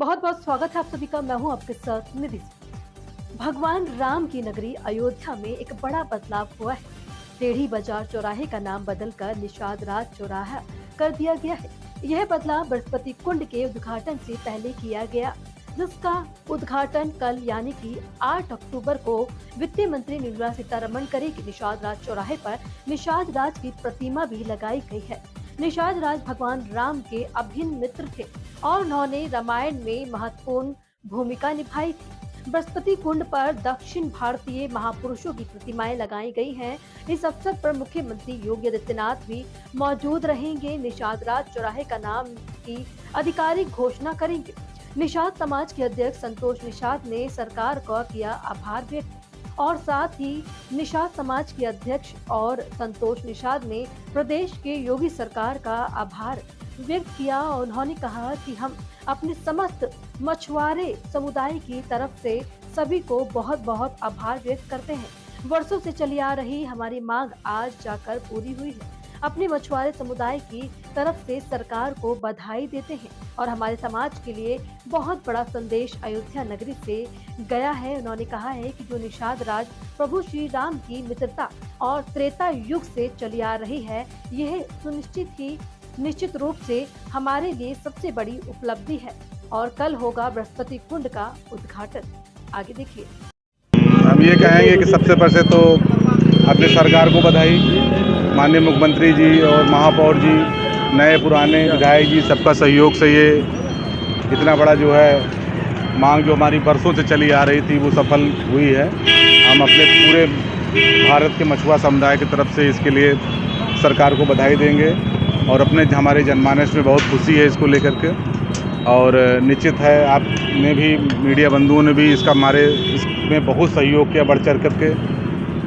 बहुत बहुत स्वागत है आप सभी का। मैं हूं आपके साथ निधि। भगवान राम की नगरी अयोध्या में एक बड़ा बदलाव हुआ है। टेढ़ी बाजार चौराहे का नाम बदलकर निषाद राज चौराहा कर दिया गया है। यह बदलाव बृहस्पति कुंड के उद्घाटन से पहले किया गया, जिसका उद्घाटन कल यानी कि 8 अक्टूबर को वित्त मंत्री निर्मला सीतारमण करेगी। निषाद राज चौराहे पर निषाद राज की प्रतिमा भी लगाई गई है। निषाद राज भगवान राम के अभिन्न मित्र थे और उन्होंने रामायण में महत्वपूर्ण भूमिका निभाई थी। बृहस्पति कुंड पर दक्षिण भारतीय महापुरुषों की प्रतिमाएं लगाई गई हैं। इस अवसर पर मुख्यमंत्री योगी आदित्यनाथ भी मौजूद रहेंगे। निषाद राज चौराहे का नाम की आधिकारिक घोषणा करेंगे। निषाद समाज के अध्यक्ष संतोष निषाद ने सरकार का किया आभार व्यक्त और साथ ही निषाद समाज के अध्यक्ष और संतोष निषाद ने प्रदेश के योगी सरकार का आभार व्यक्त किया। उन्होंने कहा कि हम अपने समस्त मछुआरे समुदाय की तरफ से सभी को बहुत बहुत आभार व्यक्त करते हैं। वर्षों से चली आ रही हमारी मांग आज जाकर पूरी हुई है। अपने मछुआरे समुदाय की तरफ से सरकार को बधाई देते हैं और हमारे समाज के लिए बहुत बड़ा संदेश अयोध्या नगरी से गया है। उन्होंने कहा है कि जो निषाद राज प्रभु श्री राम की मित्रता और त्रेता युग से चली आ रही है, यह निश्चित रूप से हमारे लिए सबसे बड़ी उपलब्धि है और कल होगा बृहस्पति कुंड का उद्घाटन। आगे देखिए। हम ये कहेंगे कि सबसे पहले तो अपनी सरकार को बधाई, माननीय मुख्यमंत्री जी और महापौर जी, नए पुराने विधायक जी, सबका सहयोग से ये इतना बड़ा जो है मांग जो हमारी बरसों से चली आ रही थी वो सफल हुई है। हम अपने पूरे भारत के मछुआ समुदाय की तरफ से इसके लिए सरकार को बधाई देंगे और अपने हमारे जनमानस में बहुत खुशी है इसको लेकर के। और निश्चित है आपने भी, मीडिया बंधुओं ने भी हमारे इसमें बहुत सहयोग किया बढ़ चढ़ करके,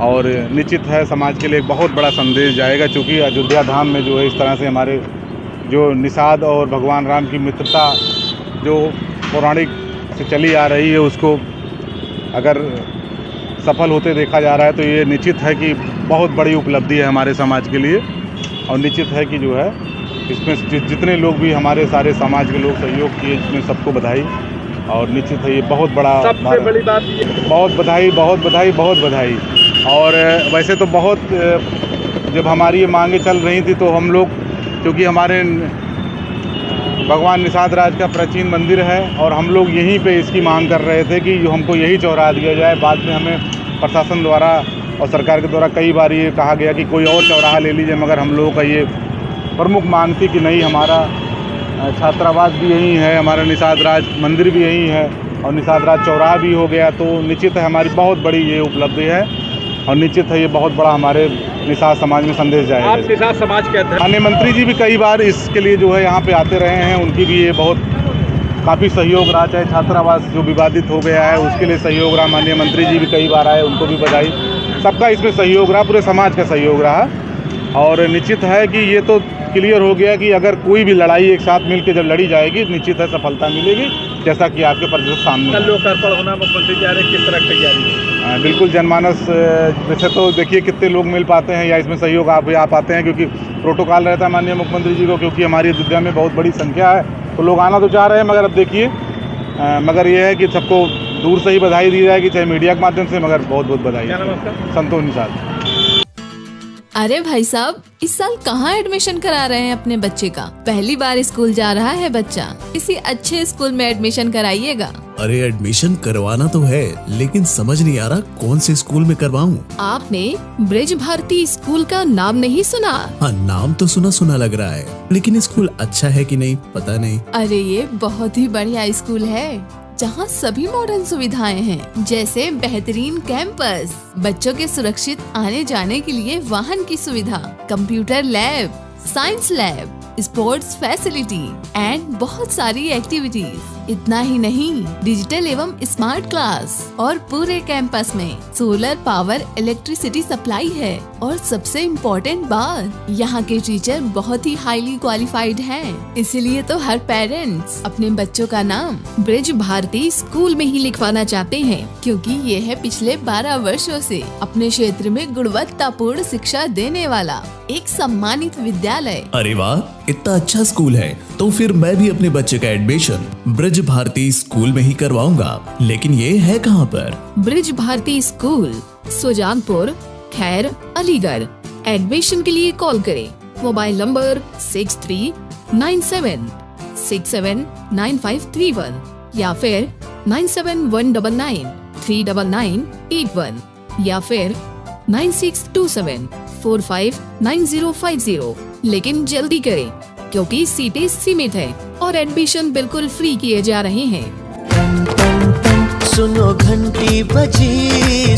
और निश्चित है समाज के लिए एक बहुत बड़ा संदेश जाएगा, क्योंकि अयोध्या धाम में जो है इस तरह से हमारे जो निषाद और भगवान राम की मित्रता जो पौराणिक से चली आ रही है उसको अगर सफल होते देखा जा रहा है तो ये निश्चित है कि बहुत बड़ी उपलब्धि है हमारे समाज के लिए। और निश्चित है कि जो है इसमें जितने लोग भी हमारे सारे समाज के लोग सहयोग किए, इसमें सबको बधाई। और निश्चित है ये बहुत बड़ा, सबसे बड़ी बात ये बहुत बधाई, बहुत बधाई, बहुत बधाई। और वैसे तो बहुत जब हमारी ये मांगे चल रही थी तो हम लोग, क्योंकि हमारे भगवान निषाद राज का प्राचीन मंदिर है और हम लोग यहीं पे इसकी मांग कर रहे थे कि हमको यही चौराहा दिया जाए। बाद में हमें प्रशासन द्वारा और सरकार के द्वारा कई बार ये कहा गया कि कोई और चौराहा ले लीजिए, मगर हम लोगों का ये प्रमुख मांग थी कि नहीं, हमारा छात्रावास भी यहीं है, हमारा निषाद राज मंदिर भी यहीं है और निषाद राज चौराहा भी हो गया। तो निश्चित है हमारी बहुत बड़ी ये उपलब्धि है और निश्चित है ये बहुत बड़ा हमारे निषाद समाज में संदेश जाएगा। आप निषाद समाज के अध्यक्ष, माननीय मंत्री जी भी कई बार इसके लिए जो है यहाँ पे आते रहे हैं, उनकी भी ये बहुत काफ़ी सहयोग रहा। चाहे छात्रावास जो विवादित हो गया है उसके लिए सहयोग रहा, माननीय मंत्री जी भी कई बार आए, उनको भी बधाई। सबका इसमें सहयोग रहा, पूरे समाज का सहयोग रहा। और निश्चित है कि ये तो क्लियर हो गया कि अगर कोई भी लड़ाई एक साथ मिलकर जब लड़ी जाएगी निश्चित है सफलता मिलेगी, जैसा कि आपके परिषद सामने कल लोकार्पण होना, मुख्यमंत्री जा रहे हैं, किस तरह तैयारी है? बिल्कुल जनमानस वैसे तो देखिए कितने लोग मिल पाते हैं या इसमें सहयोग आप पाते हैं, क्योंकि प्रोटोकॉल रहता है माननीय मुख्यमंत्री जी को, क्योंकि हमारी अयोध्या में बहुत बड़ी संख्या है तो लोग आना तो चाह रहे हैं, मगर अब देखिए मगर ये है कि सबको दूर से ही बधाई दी जाएगी, चाहे मीडिया के माध्यम से, मगर बहुत बहुत बधाई। क्या नाम है आपका? संतोष निषाद। अरे भाई साहब, इस साल कहाँ एडमिशन करा रहे हैं अपने बच्चे का? पहली बार स्कूल जा रहा है बच्चा, किसी अच्छे स्कूल में एडमिशन कराइएगा। अरे एडमिशन करवाना तो है, लेकिन समझ नहीं आ रहा कौन से स्कूल में करवाऊं। आपने ब्रिज भारती स्कूल का नाम नहीं सुना? हाँ, नाम तो सुना सुना लग रहा है, लेकिन स्कूल अच्छा है कि नहीं पता नहीं। अरे ये बहुत ही बढ़िया स्कूल है जहाँ सभी मॉडर्न सुविधाएं हैं, जैसे बेहतरीन कैंपस, बच्चों के सुरक्षित आने जाने के लिए वाहन की सुविधा, computer lab, science lab, sports facility and बहुत सारी एक्टिविटीज। इतना ही नहीं, डिजिटल एवं स्मार्ट क्लास और पूरे कैंपस में सोलर पावर इलेक्ट्रिसिटी सप्लाई है। और सबसे इम्पोर्टेंट बात, यहाँ के टीचर बहुत ही हाईली क्वालिफाइड हैं। इसीलिए तो हर पेरेंट्स अपने बच्चों का नाम ब्रिज भारती स्कूल में ही लिखवाना चाहते हैं, क्योंकि ये है पिछले 12 वर्षों से अपने क्षेत्र में गुणवत्तापूर्ण शिक्षा देने वाला एक सम्मानित विद्यालय। अरे वाह, इतना अच्छा स्कूल है तो फिर मैं भी अपने बच्चे का एडमिशन ब्रज भारती स्कूल में ही करवाऊंगा। लेकिन ये है कहाँ पर? ब्रिज भारती स्कूल, सुजानपुर, खैर, अलीगढ़। एडमिशन के लिए कॉल करें। मोबाइल नंबर 6397679531 या फिर 9719939981 या फिर 9627459050। लेकिन जल्दी करें क्योंकि सीटें सीमित है और एडमिशन बिल्कुल फ्री किए जा रहे हैं। सुनो घंटी बजी